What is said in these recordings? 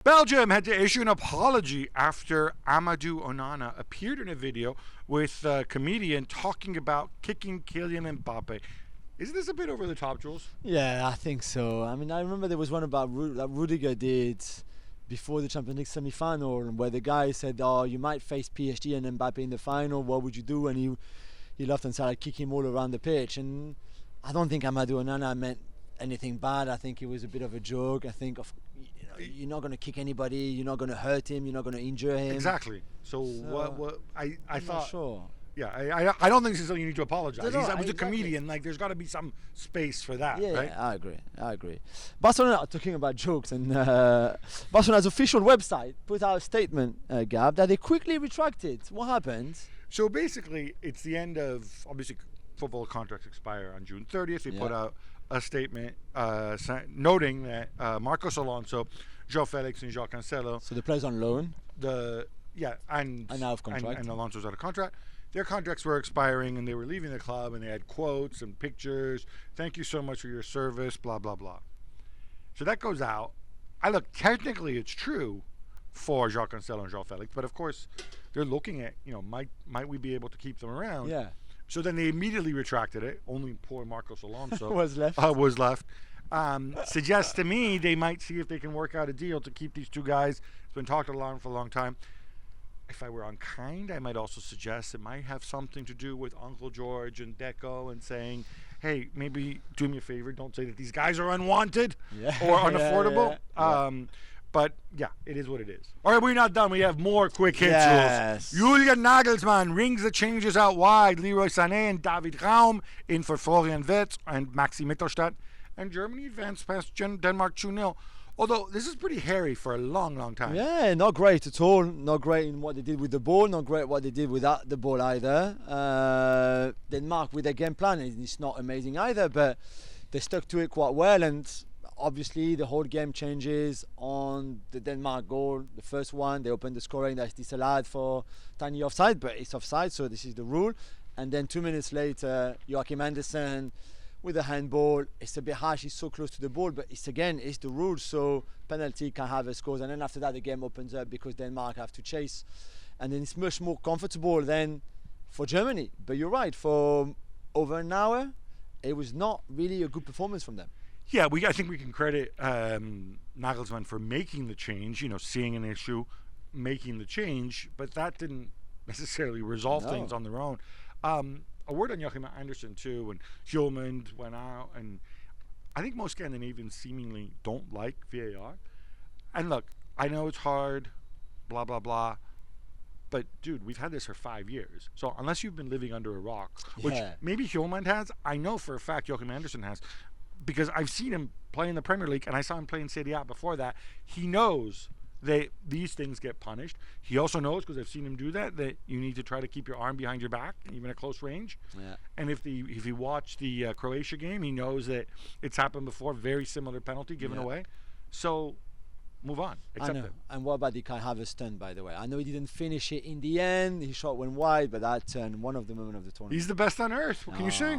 Belgium had to issue an apology after Amadou Onana appeared in a video with a comedian talking about kicking Kylian Mbappe. Isn't this a bit over the top, Jules? Yeah, I think so. I mean, I remember there was one about that Rudiger did before the Champions League semi-final, where the guy said, "Oh, you might face PSG and Mbappe in the final. What would you do?" And he laughed and started kicking him all around the pitch. And I don't think Amadou Onana meant anything bad. I think it was a bit of a joke. I think you're not going to kick anybody. You're not going to hurt him. You're not going to injure him. Exactly. So what I I'm thought. not sure. Yeah, I don't think this is something you need to apologize. No, He's a exactly. comedian. Like, there's got to be some space for that, Yeah, right? yeah, I agree. Barcelona, talking about jokes, and Barcelona's official website put out a statement, Gab, that they quickly retracted. What happened? So basically, it's the end of, obviously, football contracts expire on June 30th. They put out a statement noting that Marcos Alonso, João Felix, and João Cancelo, So the players on loan. and out of contract. and Alonso's out of contract. Their contracts were expiring, and they were leaving the club, and they had quotes and pictures. Thank you so much for your service, blah, blah, blah. So that goes out. Technically it's true for João Cancelo and João Felix, but of course they're looking at, might we be able to keep them around? Yeah. So then they immediately retracted it. Only poor Marcos Alonso Was left. Was left. Suggests to me they might see if they can work out a deal to keep these two guys. It's been talked about for a long time. If I were unkind, I might also suggest it might have something to do with Uncle George and Deco and saying, hey, maybe do me a favor, don't say that these guys are unwanted or unaffordable. But yeah, it is what it is. All right, we're not done. We have more quick hits. Yes. Julian Nagelsmann rings the changes out wide. Leroy Sané and David Raum in for Florian Wirtz and Maxi Mittelstadt. And Germany advanced past Denmark 2-0. Although this is pretty hairy for a long, long time. Yeah, not great at all. Not great in what they did with the ball. Not great what they did without the ball either. Denmark with their game plan, it's not amazing either, but they stuck to it quite well. And obviously the whole game changes on the Denmark goal. The first one, they opened the scoring. That's disallowed for tiny offside, but it's offside, so this is the rule. And then 2 minutes later, Joachim Andersen with a handball. It's a bit harsh, he's so close to the ball, but it's the rules, so penalty can have a score. And then after that the game opens up because Denmark have to chase, and then it's much more comfortable than for Germany. But you're right, for over an hour it was not really a good performance from them. Yeah, I think we can credit Nagelsmann for making the change, seeing an issue, making the change, but that didn't necessarily resolve things on their own. A word on Joachim Andersen too, and Hjulmand went out, and I think most Scandinavians seemingly don't like VAR. And look, I know it's hard, blah, blah, blah, but dude, we've had this for 5 years. So unless you've been living under a rock, which maybe Hjulmand has, I know for a fact Joachim Andersen has, because I've seen him play in the Premier League, and I saw him play in Serie A before that. He knows these things get punished. He also knows, because I've seen him do that you need to try to keep your arm behind your back, even at close range. Yeah. And if you watch the Croatia game, he knows that it's happened before. Very similar penalty given away. So move on. Accept it. And what about the Kai Havertz stunt, by the way? I know he didn't finish it in the end. His shot went wide, but that turned one of the moments of the tournament. He's the best on earth. What can you say?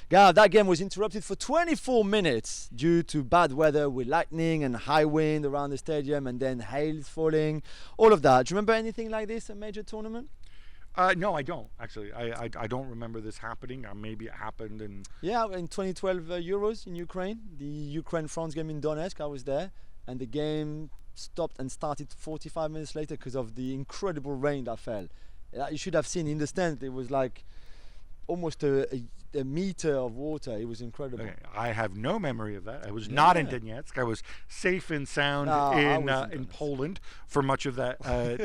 Yeah, that game was interrupted for 24 minutes due to bad weather with lightning and high wind around the stadium, and then hail falling, all of that. Do you remember anything like this, a major tournament? No, I don't, actually. I don't remember this happening. Maybe it happened in... Yeah, in 2012 Euros in Ukraine, the Ukraine-France game in Donetsk, I was there, and the game stopped and started 45 minutes later because of the incredible rain that fell. You should have seen in the stand, it was like almost a meter of water. It was incredible. Okay. I have no memory of that. I was not in Donetsk. I was safe and sound in Poland for much of that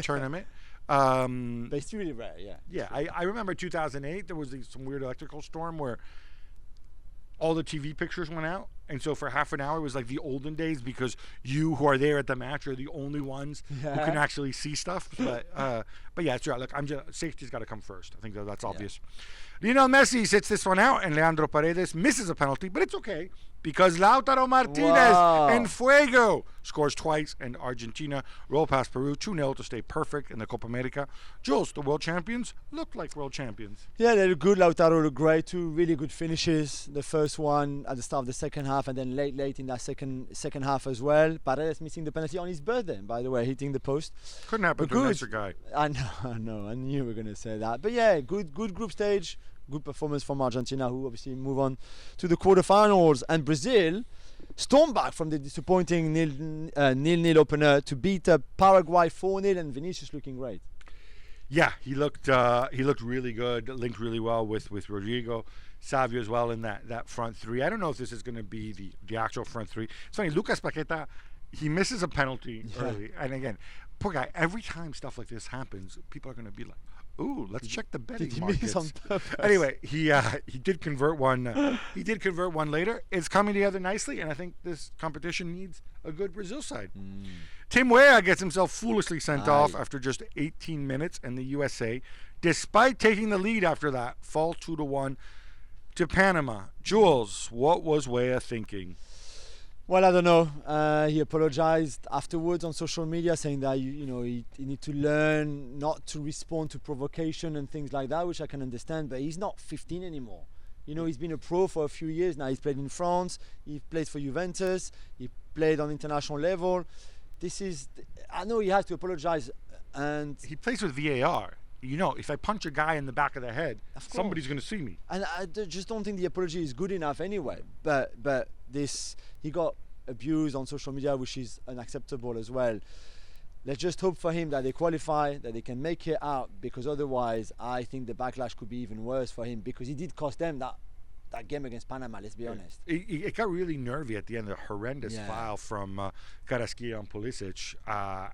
tournament. But it's really rare, Yeah, I remember 2008, there was some weird electrical storm where all the TV pictures went out, and so for half an hour it was like the olden days, because you who are there at the match are the only ones who can actually see stuff. But yeah, it's right. Look, safety's got to come first. I think that's obvious. Lionel Messi sits this one out, and Leandro Paredes misses a penalty, but it's okay because Lautaro Martinez and Fuego scores twice, and Argentina roll past Peru 2-0 to stay perfect in the Copa America. Jules, the world champions looked like world champions. Yeah, they look good. Lautaro looked great. Two really good finishes. The first one at the start of the second half. half, and then late in that second half as well. Paredes missing the penalty on his birthday, by the way, hitting the post. Couldn't happen to a nicer guy. I know. I knew we were going to say that. But yeah, good group stage. Good performance from Argentina, who obviously move on to the quarterfinals. And Brazil stormed back from the disappointing 0-0 opener to beat Paraguay 4-0, and Vinicius looking great. Yeah, he looked really good, linked really well with Rodrigo, Savio as well in that front three. I don't know if this is going to be the actual front three. It's funny, Lucas Paqueta, he misses a penalty early. And again, poor guy, every time stuff like this happens, people are going to be like, ooh, let's check the betting markets. On purpose? Anyway, he did convert one. He did convert one later. It's coming together nicely, and I think this competition needs a good Brazil side. Tim Weah gets himself foolishly sent off after just 18 minutes, and the USA, despite taking the lead after that, fall 2-1 to Panama. Jules, what was Weah thinking? Well, I don't know. He apologized afterwards on social media, saying that he need to learn not to respond to provocation and things like that, which I can understand. But he's not 15 anymore. He's been a pro for a few years now. He's played in France. He played for Juventus. He played on international level. I know he has to apologize, and he plays with VAR. If I punch a guy in the back of the head, somebody's going to see me. And I just don't think the apology is good enough anyway. But he got abused on social media, which is unacceptable as well. Let's just hope for him that they qualify, that they can make it out, because otherwise I think the backlash could be even worse for him, because he did cost them that game against Panama, let's be honest. It got really nervy at the end, a horrendous foul from Carrasquilla on Pulisic,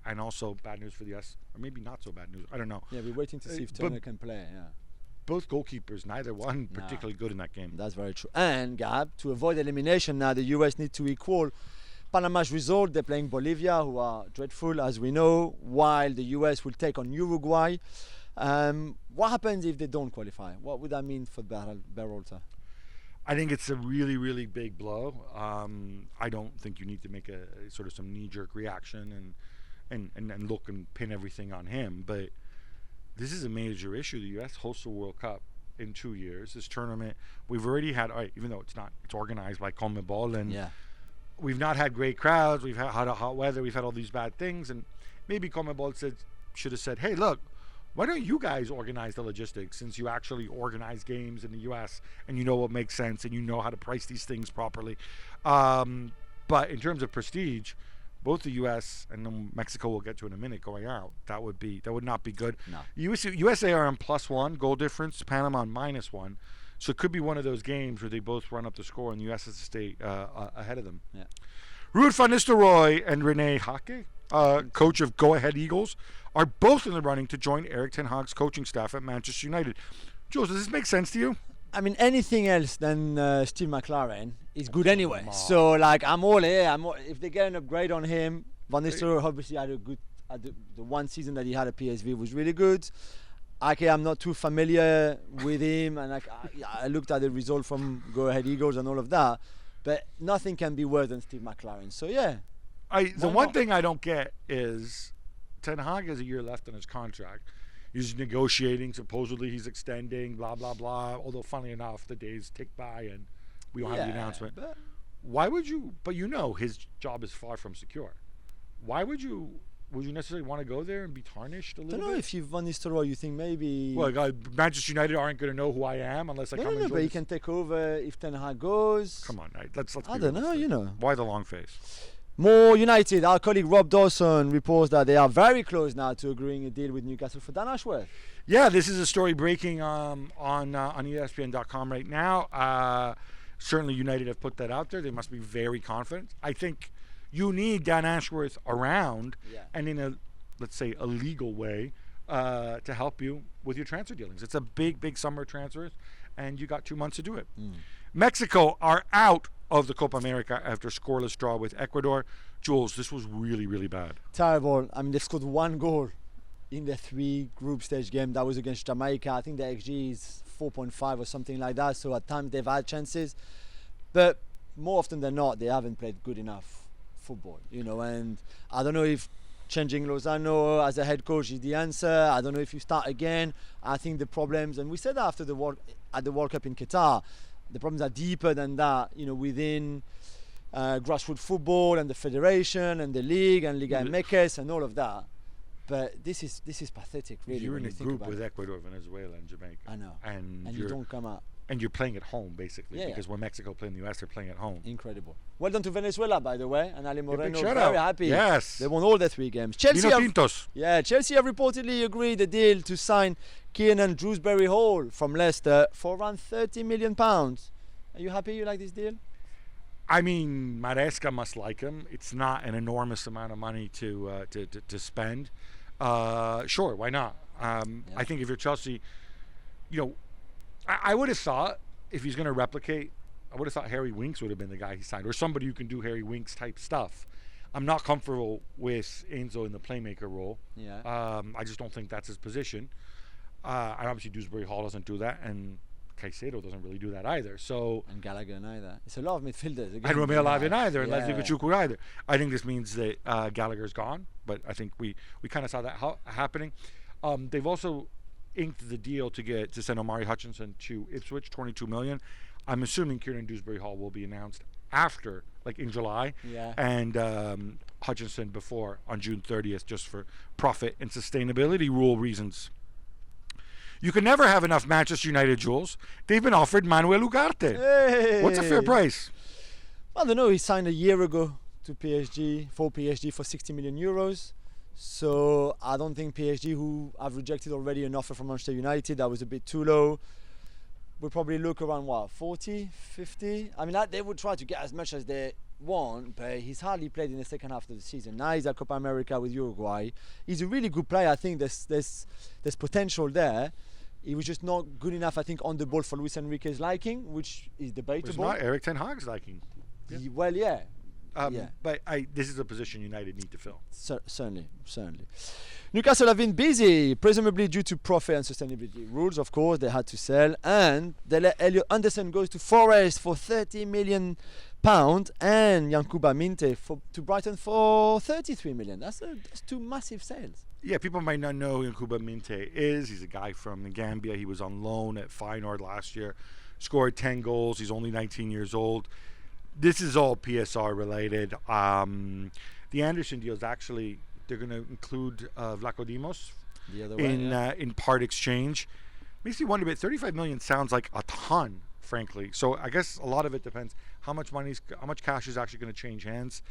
and also bad news for the US, or maybe not so bad news, I don't know. Yeah, we're waiting to see if Turner can play, Both goalkeepers, neither one particularly good in that game. That's very true. And Gab, to avoid elimination now, the US need to equal Panama's result. They're playing Bolivia, who are dreadful, as we know, while the US will take on Uruguay. What happens if they don't qualify? What would that mean for Berhalter? I think it's a really, really big blow. I don't think you need to make a sort of some knee-jerk reaction and look and pin everything on him. But this is a major issue. The U.S. hosts a World Cup in 2 years. This tournament, we've already had, even though it's organized by CONMEBOL, and we've not had great crowds. We've had hot weather. We've had all these bad things, and maybe CONMEBOL should have said, hey, look, why don't you guys organize the logistics, since you actually organize games in the U.S. and you know what makes sense and you know how to price these things properly. But in terms of prestige, both the U.S. and then Mexico, we'll get to in a minute, going out, that would not be good. No. USA are on +1 goal difference, Panama on -1. So it could be one of those games where they both run up the score and the U.S. has to stay ahead of them. Yeah. Ruud van Nistelrooy and Rene Hake, coach of Go Ahead Eagles, are both in the running to join Erik ten Hag's coaching staff at Manchester United. Jules, does this make sense to you? I mean, anything else than Steve McLaren is good anyway. So, I'm all here. If they get an upgrade on him, Van Nistelrooy obviously had the one season that he had at PSV was really good. I'm not too familiar with him, and I looked at the result from Go Ahead Eagles and all of that, but nothing can be worse than Steve McLaren. So, yeah. The one thing I don't get is Ten Hag has a year left on his contract. He's negotiating. Supposedly he's extending, blah, blah, blah. Although, funnily enough, the days tick by and we don't have the announcement. Why would you? But his job is far from secure. Why would you necessarily want to go there and be tarnished a little bit? I don't know if you've Van Nistelrooy, you think maybe... Well, Manchester United aren't going to know who I am unless I come and join. But he can take over if Ten Hag goes. Come on, let's I don't know, Why the long face? More United. Our colleague Rob Dawson reports that they are very close now to agreeing a deal with Newcastle for Dan Ashworth. Yeah, this is a story breaking on ESPN.com right now. Certainly United have put that out there. They must be very confident. I think you need Dan Ashworth around and in a, let's say, a legal way to help you with your transfer dealings. It's a big summer transfer, and you got 2 months to do it. Mexico are out of the Copa America after scoreless draw with Ecuador. Jules, this was really, really bad. Terrible. I mean, they scored 1 goal in the 3 group stage game. That was against Jamaica. I think the XG is 4.5 or something like that. So at times they've had chances. But more often than not, they haven't played good enough football. And I don't know if changing Lozano as a head coach is the answer. I don't know if you start again. I think the problems, and we said that after the World Cup in Qatar, the problems are deeper than that, within grassroots football and the federation and the league and Liga MX and all of that. But this is pathetic, really. You're in a group with it. Ecuador, Venezuela, and Jamaica. I know. And you don't come out. And you're playing at home, basically, Yeah, because when Mexico play in the US, they're playing at home. Incredible. Well done to Venezuela, by the way, and Ali Moreno shout very out. happy. Yes. They won all their 3 games. Chelsea Vino Tintos. Chelsea have reportedly agreed a deal to sign Kiernan Dewsbury Hall from Leicester for around £30 million. Are you happy? You like this deal? I mean, Maresca must like him. It's not an enormous amount of money to spend. Sure, why not? I think if you're Chelsea, I would have thought if he's going to replicate, I would have thought Harry Winks would have been the guy he signed, or somebody who can do Harry Winks type stuff. I'm not comfortable with Enzo in the playmaker role. Yeah. I just don't think that's his position. And obviously Dewsbury Hall doesn't do that, and Caicedo doesn't really do that either. So and Gallagher neither. It's a lot of midfielders. And Romeo Lavia neither, and Leslie Gachuku either. I think this means that Gallagher's gone, but I think we kind of saw that happening. They've also inked the deal to send Omari Hutchinson to Ipswich, $22 million. I'm assuming Kieran Dewsbury Hall will be announced after, like in July, and Hutchinson before on June 30th, just for profit and sustainability rule reasons. You can never have enough Manchester United, Jules. They've been offered Manuel Ugarte. Hey. What's a fair price? I don't know. He signed a year ago to PSG for 60 million euros. So I don't think PSG, who have rejected already an offer from Manchester United, that was a bit too low, will probably look around 40, 50. I mean, they would try to get as much as they want, but he's hardly played in the second half of the season. Now he's at Copa America with Uruguay. He's a really good player. I think there's potential there. He was just not good enough, I think, on the ball for Luis Enrique's liking, which is debatable. It's not Eric Ten Hag's liking. Yeah. But this is a position United need to fill. Certainly. Newcastle have been busy, presumably due to profit and sustainability rules. Of course, they had to sell, and they let Elliot Anderson goes to Forest for £30 million, and Yankuba Minte to Brighton for £33 million. That's 2 massive sales. Yeah, people might not know who Yankuba Minte is. He's a guy from Gambia. He was on loan at Feyenoord last year, scored 10 goals. He's only 19 years old. This is all PSR related. The Anderson deal is actually, they're going to include Vlaco Dimos in part exchange. Makes me wonder a bit. 35 million sounds like a ton, frankly. So I guess a lot of it depends how much cash is actually going to change hands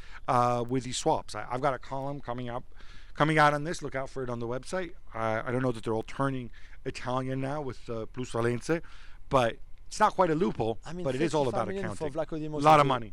with these swaps. I've got a column coming out on this. Look out for it on the website. I don't know that they're all turning Italian now with Plus Valenze, but it's not quite a loophole, but it is all about accounting. A lot of money.